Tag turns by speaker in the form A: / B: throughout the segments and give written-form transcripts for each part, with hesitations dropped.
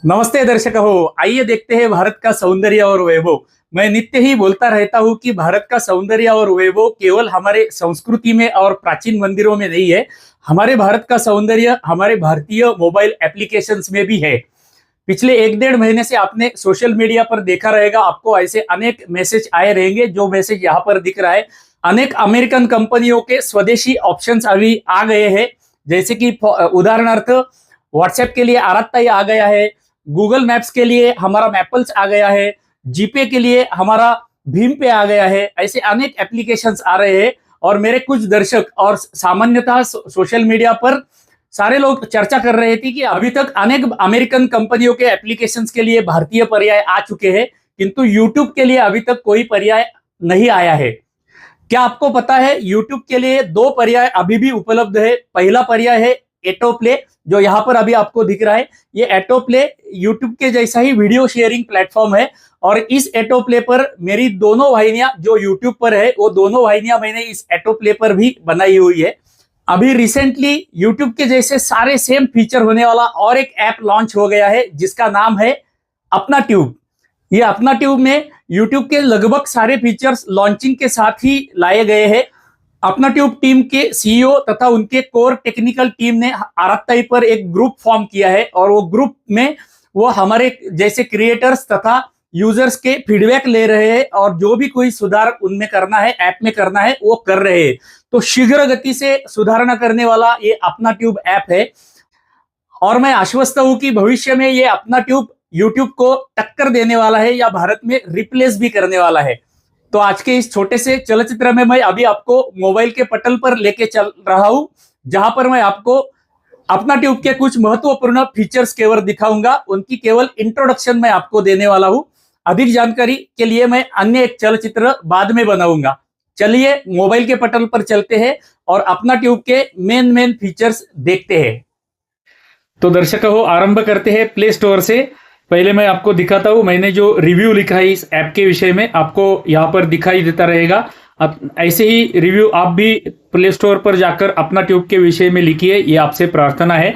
A: नमस्ते दर्शक हो। आइए देखते हैं भारत का सौंदर्य और वैभव। मैं नित्य ही बोलता रहता हूँ कि भारत का सौंदर्य और वैभव केवल हमारे संस्कृति में और प्राचीन मंदिरों में नहीं है। हमारे भारत का सौंदर्य हमारे भारतीय मोबाइल एप्लीकेशंस में भी है। पिछले एक डेढ़ महीने से आपने सोशल मीडिया पर देखा रहेगा, आपको ऐसे अनेक मैसेज आए रहेंगे। जो मैसेज यहाँ पर दिख रहा है, अनेक अमेरिकन कंपनियों के स्वदेशी ऑप्शंस अभी आ गए हैं। जैसे कि उदाहरणार्थ व्हाट्सएप के लिए आरात्ताई आ गया है, गूगल मैप्स के लिए हमारा मैपल्स आ गया है, जीपे के लिए हमारा भीम पे आ गया है। ऐसे अनेक एप्लीकेशंस आ रहे हैं और मेरे कुछ दर्शक और सामान्यतः सोशल मीडिया पर सारे लोग चर्चा कर रहे थे कि अभी तक अनेक अमेरिकन कंपनियों के एप्लीकेशंस के लिए भारतीय पर्याय आ चुके हैं, किंतु यूट्यूब के लिए अभी तक कोई पर्याय नहीं आया है। क्या आपको पता है यूट्यूब के लिए दो पर्याय अभी भी उपलब्ध है। पहला पर्याय है एटो प्ले, जो यहाँ पर अभी आपको दिख रहा है। ये एटो प्ले यूट्यूब के जैसा ही वीडियो शेयरिंग प्लेटफॉर्म है और इस एटो प्ले पर मेरी दोनों वाहिनियां जो यूट्यूब पर है, वो दोनों वाहिनियां मैंने इस एटो प्ले पर भी बनाई हुई है। अभी रिसेंटली यूट्यूब के जैसे सारे सेम फीचर होने वाला और एक ऐप लॉन्च हो गया है जिसका नाम है अपना ट्यूब। ये अपना ट्यूब में यूट्यूब के लगभग सारे फीचर्स लॉन्चिंग के साथ ही लाए गए हैं। अपना ट्यूब टीम के सीईओ तथा उनके कोर टेक्निकल टीम ने आरात्ताई पर एक ग्रुप फॉर्म किया है और वो ग्रुप में वो हमारे जैसे क्रिएटर्स तथा यूजर्स के फीडबैक ले रहे हैं और जो भी कोई सुधार उनमें करना है, ऐप में करना है, वो कर रहे हैं। तो शीघ्र गति से सुधारणा करने वाला ये अपना ट्यूब ऐप है और मैं आश्वस्त हूं कि भविष्य में ये अपना ट्यूब यूट्यूब को टक्कर देने वाला है या भारत में रिप्लेस भी करने वाला है। तो आज के इस छोटे से चलचित्र में मैं अभी आपको मोबाइल के पटल पर लेके चल रहा हूं, जहां पर मैं आपको अपना ट्यूब के कुछ महत्वपूर्ण फीचर्स केवल दिखाऊंगा। उनकी केवल इंट्रोडक्शन मैं आपको देने वाला हूं। अधिक जानकारी के लिए मैं अन्य एक चलचित्र बाद में बनाऊंगा। चलिए मोबाइल के पटल पर चलते हैं और अपना ट्यूब के मेन फीचर्स देखते हैं। तो दर्शक हो, आरंभ करते हैं प्ले स्टोर से। पहले मैं आपको दिखाता हूं, मैंने जो रिव्यू लिखा है इस ऐप के विषय में आपको यहाँ पर दिखाई देता रहेगा। अब ऐसे ही रिव्यू आप भी प्ले स्टोर पर जाकर अपना ट्यूब के विषय में लिखिए, ये आपसे प्रार्थना है।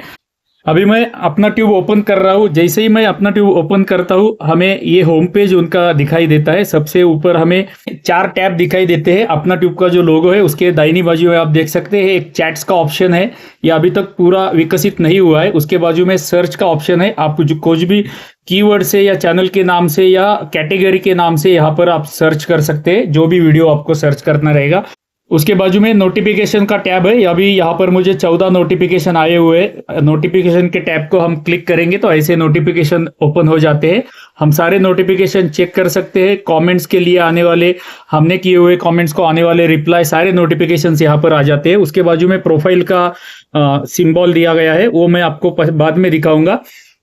A: अभी मैं अपना ट्यूब ओपन कर रहा हूँ। जैसे ही मैं अपना ट्यूब ओपन करता हूँ, हमें ये होम पेज उनका दिखाई देता है। सबसे ऊपर हमें 4 टैब दिखाई देते हैं। अपना ट्यूब का जो लोगो है उसके दाहिनी बाजू में आप देख सकते हैं एक चैट्स का ऑप्शन है, ये अभी तक पूरा विकसित नहीं हुआ है। उसके बाजू में सर्च का ऑप्शन है, आप कुछ भी कीवर्ड से या चैनल के नाम से या कैटेगरी के नाम से यहाँ पर आप सर्च कर सकते हैं, जो भी वीडियो आपको सर्च करना रहेगा। उसके बाजू में नोटिफिकेशन का टैब है। अभी यहाँ पर मुझे 14 नोटिफिकेशन आए हुए हैं। नोटिफिकेशन के टैब को हम क्लिक करेंगे तो ऐसे नोटिफिकेशन ओपन हो जाते हैं। हम सारे नोटिफिकेशन चेक कर सकते हैं। कमेंट्स के लिए आने वाले, हमने किए हुए कमेंट्स को आने वाले रिप्लाई, सारे नोटिफिकेशन यहाँ पर आ जाते हैं। उसके बाजू में प्रोफाइल का सिंबल दिया गया है, वो मैं आपको बाद में दिखाऊंगा।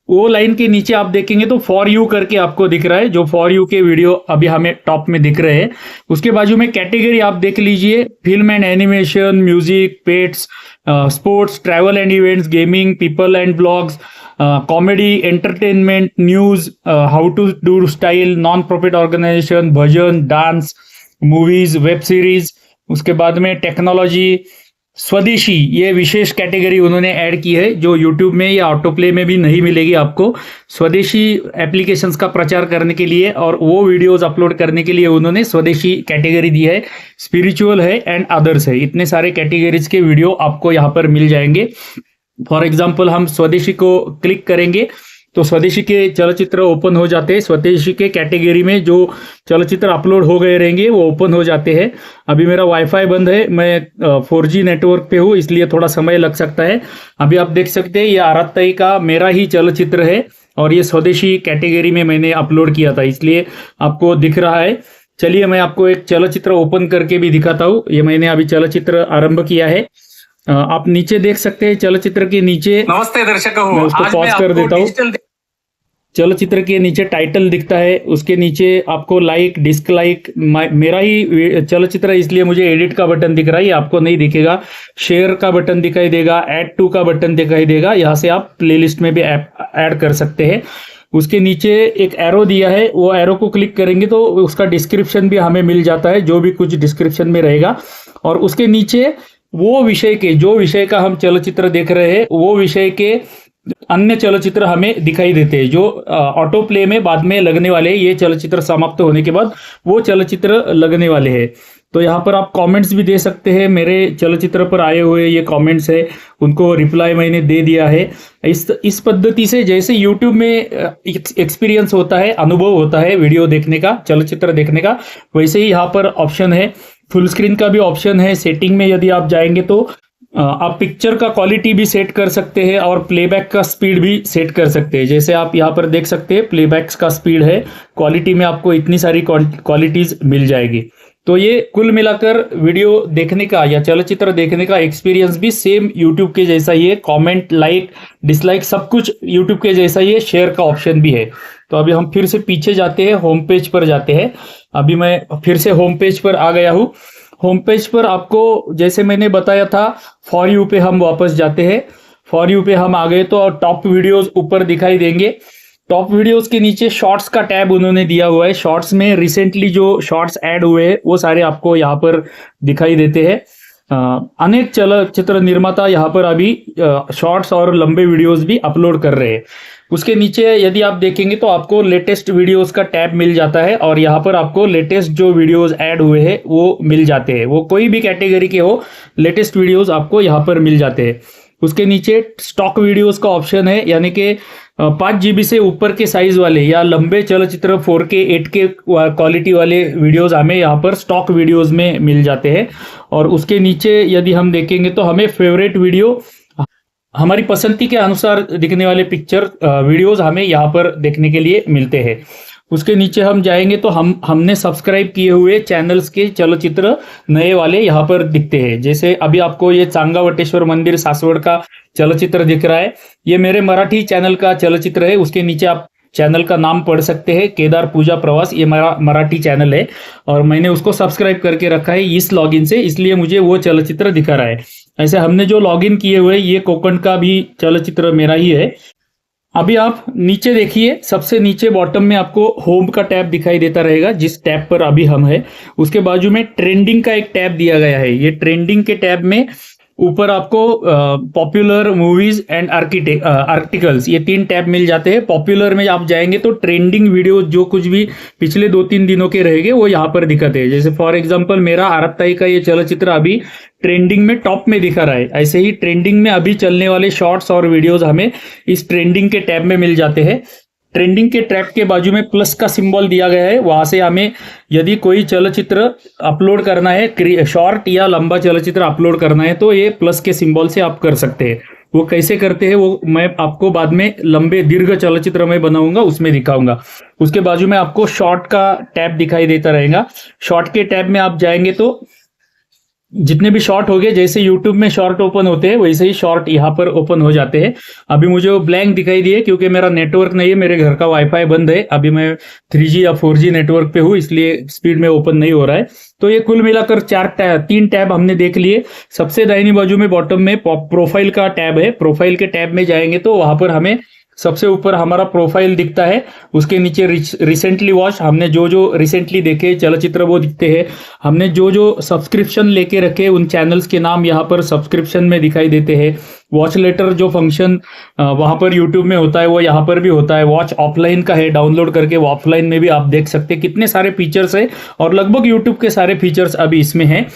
A: वो लाइन के नीचे आप देखेंगे तो फॉर यू करके आपको दिख रहा है, जो फॉर यू के वीडियो अभी हमें टॉप में दिख रहे हैं। उसके बाजू में कैटेगरी आप देख लीजिए, film and animation, music, pets, sports, travel and events, gaming, people and blogs, comedy, entertainment, news, how to do style, non profit organisation, bhajan, dance, movies, web series. उसके बाद में टेक्नोलॉजी, स्वदेशी, ये विशेष कैटेगरी उन्होंने ऐड की है जो यूट्यूब में या ऑटो प्ले में भी नहीं मिलेगी आपको। स्वदेशी एप्लीकेशंस का प्रचार करने के लिए और वो वीडियोस अपलोड करने के लिए उन्होंने स्वदेशी कैटेगरी दी है। स्पिरिचुअल है एंड अदर्स है। इतने सारे कैटेगरीज के वीडियो आपको यहाँ पर मिल जाएंगे। फॉर एग्जाम्पल हम स्वदेशी को क्लिक करेंगे तो स्वदेशी के चलचित्र ओपन हो जाते हैं। स्वदेशी के कैटेगरी में जो चलचित्र अपलोड हो गए रहेंगे वो ओपन हो जाते हैं। अभी मेरा वाईफाई बंद है, मैं 4G नेटवर्क पे हूँ, इसलिए थोड़ा समय लग सकता है। अभी आप देख सकते हैं ये आरात्ताई का मेरा ही चलचित्र है और ये स्वदेशी कैटेगरी में मैंने अपलोड किया था, इसलिए आपको दिख रहा है। चलिए मैं आपको एक चलचित्र ओपन करके भी दिखाता हूँ। ये मैंने अभी चलचित्र आरंभ किया है। आप नीचे देख सकते हैं चलचित्र के नीचे,
B: नमस्ते दर्शक हो,
A: मैं उसको पॉज कर देता हूँ। चलचित्र के नीचे टाइटल दिखता है, उसके नीचे आपको लाइक, डिसलाइक, मेरा ही चलचित्र इसलिए मुझे एडिट का बटन दिख रहा है, ये आपको नहीं दिखेगा। शेयर का बटन दिखाई देगा, ऐड टू का बटन दिखाई देगा, यहाँ से आप प्लेलिस्ट में भी ऐड कर सकते हैं। उसके नीचे एक एरो दिया है, वो एरो को क्लिक करेंगे तो उसका डिस्क्रिप्शन भी हमें मिल जाता है, जो भी कुछ डिस्क्रिप्शन में रहेगा। और उसके नीचे वो विषय के, जो विषय का हम चलचित्र देख रहे हैं, वो विषय के अन्य चलचित्र हमें दिखाई देते हैं, जो ऑटो प्ले में बाद में लगने वाले हैं। ये चलचित्र समाप्त होने के बाद वो चलचित्र लगने वाले हैं। तो यहाँ पर आप कमेंट्स भी दे सकते हैं। मेरे चलचित्र पर आए हुए ये कमेंट्स है, उनको रिप्लाई मैंने दे दिया है। इस पद्धति से जैसे यूट्यूब में एक्सपीरियंस होता है, अनुभव होता है वीडियो देखने का, चलचित्र देखने का, वैसे ही यहाँ पर ऑप्शन है। फुल स्क्रीन का भी ऑप्शन है। सेटिंग में यदि आप जाएंगे तो आप पिक्चर का क्वालिटी भी सेट कर सकते हैं और प्लेबैक का स्पीड भी सेट कर सकते हैं। जैसे आप यहाँ पर देख सकते हैं प्लेबैक का स्पीड है, क्वालिटी में आपको इतनी सारी क्वालिटीज मिल जाएगी। तो ये कुल मिलाकर वीडियो देखने का या चलचित्र देखने का एक्सपीरियंस भी सेम यूट्यूब के जैसा ही है। कमेंट, लाइक, डिसलाइक सब कुछ यूट्यूब के जैसा ही है। शेयर का ऑप्शन भी है। तो अभी हम फिर से पीछे जाते हैं, होम पेज पर जाते हैं। अभी मैं फिर से होम पेज पर आ गया हूँ। होम पेज पर आपको जैसे मैंने बताया था, फॉर यू पे हम वापस जाते हैं। फॉर यू पे हम आ गए तो टॉप वीडियोस ऊपर दिखाई देंगे। टॉप वीडियोस के नीचे शॉर्ट्स का टैब उन्होंने दिया हुआ है। शॉर्ट्स में रिसेंटली जो शॉर्ट्स ऐड हुए हैं वो सारे आपको यहाँ पर दिखाई देते हैं। अनेक चलचित्र निर्माता यहाँ पर अभी शॉर्ट्स और लंबे वीडियोस भी अपलोड कर रहे हैं। उसके नीचे यदि आप देखेंगे तो आपको लेटेस्ट वीडियोस का टैब मिल जाता है और यहाँ पर आपको लेटेस्ट जो वीडियोस ऐड हुए हैं वो मिल जाते हैं। वो कोई भी कैटेगरी के हो, लेटेस्ट वीडियोस आपको यहाँ पर मिल जाते हैं। उसके नीचे स्टॉक वीडियोस का ऑप्शन है, यानी कि 5 GB से ऊपर के साइज वाले या लंबे चलचित्र 4K 8K क्वालिटी वाले वीडियोस हमें यहाँ पर स्टॉक वीडियोस में मिल जाते हैं। और उसके नीचे यदि हम देखेंगे तो हमें फेवरेट वीडियो, हमारी पसंदी के अनुसार दिखने वाले पिक्चर वीडियोस हमें यहाँ पर देखने के लिए मिलते हैं। उसके नीचे हम जाएंगे तो हमने सब्सक्राइब किए हुए चैनल्स के चलचित्र नए वाले यहाँ पर दिखते हैं। जैसे अभी आपको ये चांगावटेश्वर मंदिर सासवड़ का चलचित्र दिख रहा है, ये मेरे मराठी चैनल का चलचित्र है। उसके नीचे आप चैनल का नाम पढ़ सकते हैं, केदार पूजा प्रवास। ये मेरा मराठी चैनल है और मैंने उसको सब्सक्राइब करके रखा है इस लॉगिन से, इसलिए मुझे वो चलचित्र दिखा रहा है। ऐसे हमने जो लॉगिन किए हुए ये कोकण का भी चलचित्र मेरा ही है। अभी आप नीचे देखिए, सबसे नीचे बॉटम में आपको होम का टैब दिखाई देता रहेगा, जिस टैब पर अभी हम है। उसके बाजू में ट्रेंडिंग का एक टैब दिया गया है। ये ट्रेंडिंग के टैब में ऊपर आपको पॉपुलर मूवीज एंड आर्टिकल्स, ये 3 टैब मिल जाते हैं। पॉपुलर में आप जाएंगे तो ट्रेंडिंग वीडियो जो कुछ भी पिछले 2-3 दिनों के रहेंगे वो यहाँ पर दिखाते हैं। जैसे फॉर एग्जांपल मेरा आरबताई का ये चलचित्र अभी ट्रेंडिंग में टॉप में दिखा रहा है। ऐसे ही ट्रेंडिंग में अभी चलने वाले शॉर्ट्स और वीडियोज हमें इस ट्रेंडिंग के टैब में मिल जाते हैं। ट्रेंडिंग के टैब के बाजू में प्लस का सिंबल दिया गया है, वहां से हमें यदि कोई चलचित्र अपलोड करना है, शॉर्ट या लंबा चलचित्र अपलोड करना है, तो ये प्लस के सिंबल से आप कर सकते हैं। वो कैसे करते हैं वो मैं आपको बाद में लंबे दीर्घ चलचित्र में बनाऊंगा, उसमें दिखाऊंगा। उसके बाजू में आपको शॉर्ट का टैब दिखाई देता रहेगा। शॉर्ट के टैब में आप जाएंगे तो जितने भी शॉर्ट हो गए, जैसे यूट्यूब में शॉर्ट ओपन होते हैं वैसे ही शॉर्ट यहाँ पर ओपन हो जाते हैं। अभी मुझे वो ब्लैंक दिखाई दिए क्योंकि मेरा नेटवर्क नहीं है, मेरे घर का वाईफाई बंद है। अभी मैं 3G या 4G नेटवर्क पे हूँ, इसलिए स्पीड में ओपन नहीं हो रहा है। तो ये कुल मिलाकर 3 टैब हमने देख लिए। सबसे दाहिनी बाजू में बॉटम में प्रोफाइल का टैब है। प्रोफाइल के टैब में जाएंगे तो वहां पर हमें सबसे ऊपर हमारा प्रोफाइल दिखता है। उसके नीचे रिसेंटली वॉच, हमने जो जो रिसेंटली देखे चलचित्र वो दिखते हैं। हमने जो जो सब्सक्रिप्शन लेके रखे उन चैनल्स के नाम यहाँ पर सब्सक्रिप्शन में दिखाई देते हैं। वॉच लेटर जो फंक्शन वहां पर यूट्यूब में होता है वो यहाँ पर भी होता है। वॉच ऑफलाइन का है, डाउनलोड करके वो ऑफलाइन में भी आप देख सकते हैं। कितने सारे फीचर्स है और लगभग यूट्यूब के सारे फीचर्स अभी इसमें हैं।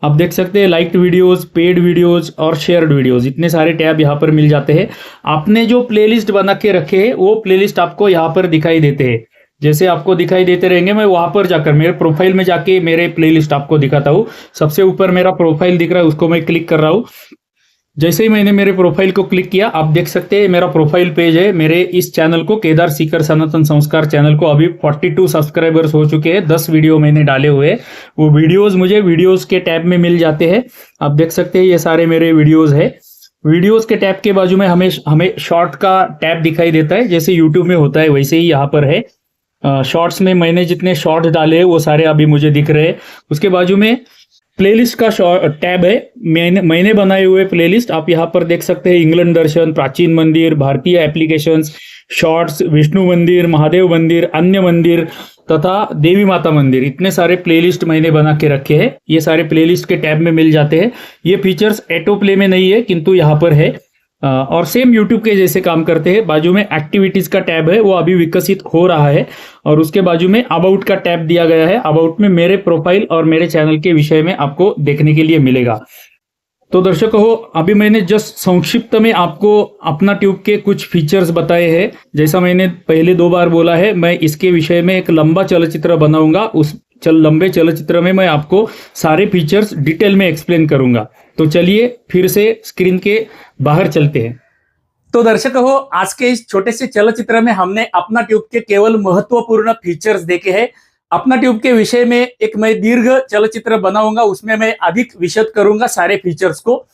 A: आप देख सकते हैं लाइक्ड वीडियोस, पेड वीडियोस और शेयर्ड वीडियोस, इतने सारे टैब यहाँ पर मिल जाते हैं। आपने जो प्लेलिस्ट बना के रखे हैं वो प्लेलिस्ट आपको यहाँ पर दिखाई देते हैं। जैसे आपको दिखाई देते रहेंगे, मैं वहां पर जाकर मेरे प्रोफाइल में जाके मेरे प्लेलिस्ट आपको दिखाता हूँ। सबसे ऊपर मेरा प्रोफाइल दिख रहा है, उसको मैं क्लिक कर रहा हूँ। जैसे ही मैंने मेरे प्रोफाइल को क्लिक किया, आप देख सकते हैं मेरा प्रोफाइल पेज है। मेरे इस चैनल को, केदार सीकर सनातन संस्कार चैनल को अभी 42 सब्सक्राइबर्स हो चुके हैं। 10 वीडियो मैंने डाले हुए हैं। वो वीडियोस मुझे वीडियोस के टैब में मिल जाते हैं। आप देख सकते हैं ये सारे मेरे वीडियोस है। वीडियोस के टैब के बाजू में हमें शॉर्ट का टैब दिखाई देता है, जैसे यूट्यूब में होता है वैसे ही यहाँ पर है। शॉर्ट्स में मैंने जितने शॉर्ट्स डाले हैं वो सारे अभी मुझे दिख रहे हैं। उसके बाजू में प्लेलिस्ट का टैब है, मैंने बनाए हुए प्लेलिस्ट आप यहाँ पर देख सकते हैं। इंग्लैंड दर्शन, प्राचीन मंदिर, भारतीय एप्लीकेशंस, शॉर्ट्स, विष्णु मंदिर, महादेव मंदिर, अन्य मंदिर तथा देवी माता मंदिर, इतने सारे प्लेलिस्ट मैंने बना के रखे हैं। ये सारे प्लेलिस्ट के टैब में मिल जाते हैं। ये फीचर्स ऑटो प्ले में नहीं है किंतु यहाँ पर है। और सेम यूट्यूब के जैसे काम करते हैं। बाजू में एक्टिविटीज का टैब है, वो अभी विकसित हो रहा है, और उसके बाजू में अबाउट का टैब दिया गया है। अबाउट में मेरे प्रोफाइल और मेरे चैनल के विषय में आपको देखने के लिए मिलेगा। तो दर्शकों हो, अभी मैंने जस्ट संक्षिप्त में आपको अपना ट्यूब के कुछ फीचर्स बताए हैं। जैसा मैंने पहले 2 बार बोला है, मैं इसके विषय में एक लंबा चलचित्र बनाऊंगा। उस लंबे चलचित्र में मैं आपको सारे फीचर्स डिटेल में एक्सप्लेन करूंगा। तो चलिए फिर से स्क्रीन के बाहर चलते हैं। तो दर्शकों हो, आज के इस छोटे से चलचित्र में हमने अपना ट्यूब के केवल महत्वपूर्ण फीचर्स देखे हैं। अपना ट्यूब के विषय में एक मैं दीर्घ चलचित्र बनाऊंगा, उसमें मैं अधिक विशद करूंगा सारे फीचर्स को।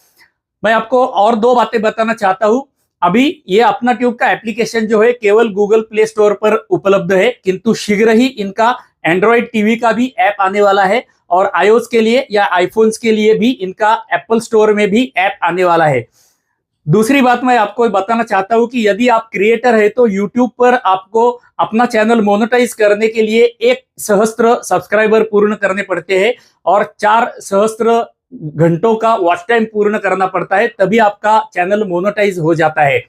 A: मैं आपको और 2 बातें बताना चाहता हूं। अभी ये अपना ट्यूब का एप्लीकेशन जो है केवल गूगल प्ले स्टोर पर उपलब्ध है, किंतु शीघ्र ही इनका एंड्रॉइड टीवी का भी ऐप आने वाला है, और आईओएस के लिए या आईफोन्स के लिए भी इनका एप्पल स्टोर में भी ऐप आने वाला है। दूसरी बात मैं आपको बताना चाहता हूं कि यदि आप क्रिएटर है तो यूट्यूब पर आपको अपना चैनल मोनेटाइज करने के लिए 1 सहस्त्र सब्सक्राइबर पूर्ण करने पड़ते हैं, और 4 सहस्त्र घंटों का वॉच टाइम पूर्ण करना पड़ता है, तभी आपका चैनल मोनेटाइज हो जाता है।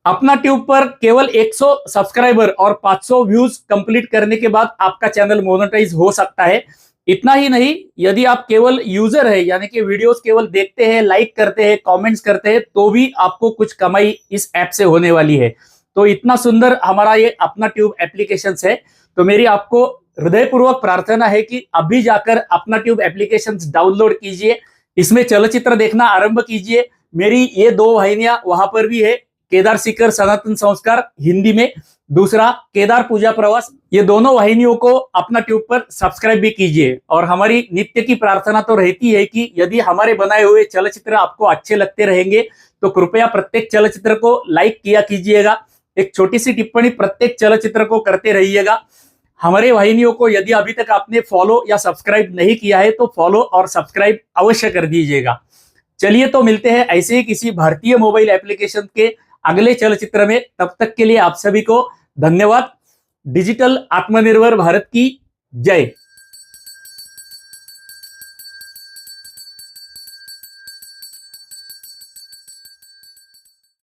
A: अपना ट्यूब पर केवल 100 सब्सक्राइबर और 500 व्यूज कंप्लीट करने के बाद आपका चैनल मोनेटाइज हो सकता है। इतना ही नहीं, यदि आप केवल यूजर है, यानी कि वीडियोस केवल देखते हैं, लाइक करते हैं, कमेंट्स करते हैं, तो भी आपको कुछ कमाई इस ऐप से होने वाली है। तो इतना सुंदर हमारा ये अपना ट्यूब एप्लीकेशन है। तो मेरी आपको हृदयपूर्वक प्रार्थना है कि अभी जाकर अपना ट्यूब एप्लीकेशन डाउनलोड कीजिए, इसमें चलचित्र देखना आरंभ कीजिए। मेरी ये 2 वाहिनियां वहां पर भी है, केदार सीकर सनातन संस्कार हिंदी में, दूसरा केदार पूजा प्रवास। ये दोनों वाहिनियों को अपना ट्यूब पर सब्सक्राइब भी कीजिए। और हमारी नित्य की प्रार्थना तो रहती है कि यदि हमारे बनाए हुए चलचित्र आपको अच्छे लगते रहेंगे तो कृपया प्रत्येक चलचित्र को लाइक किया कीजिएगा, एक छोटी सी टिप्पणी प्रत्येक चलचित्र को करते रहिएगा। हमारे वाहिनियों को यदि अभी तक आपने फॉलो या सब्सक्राइब नहीं किया है तो फॉलो और सब्सक्राइब अवश्य कर दीजिएगा। चलिए, तो मिलते हैं ऐसे ही किसी भारतीय मोबाइल एप्लीकेशन के अगले चलचित्र में। तब तक के लिए आप सभी को धन्यवाद। डिजिटल आत्मनिर्भर भारत की जय।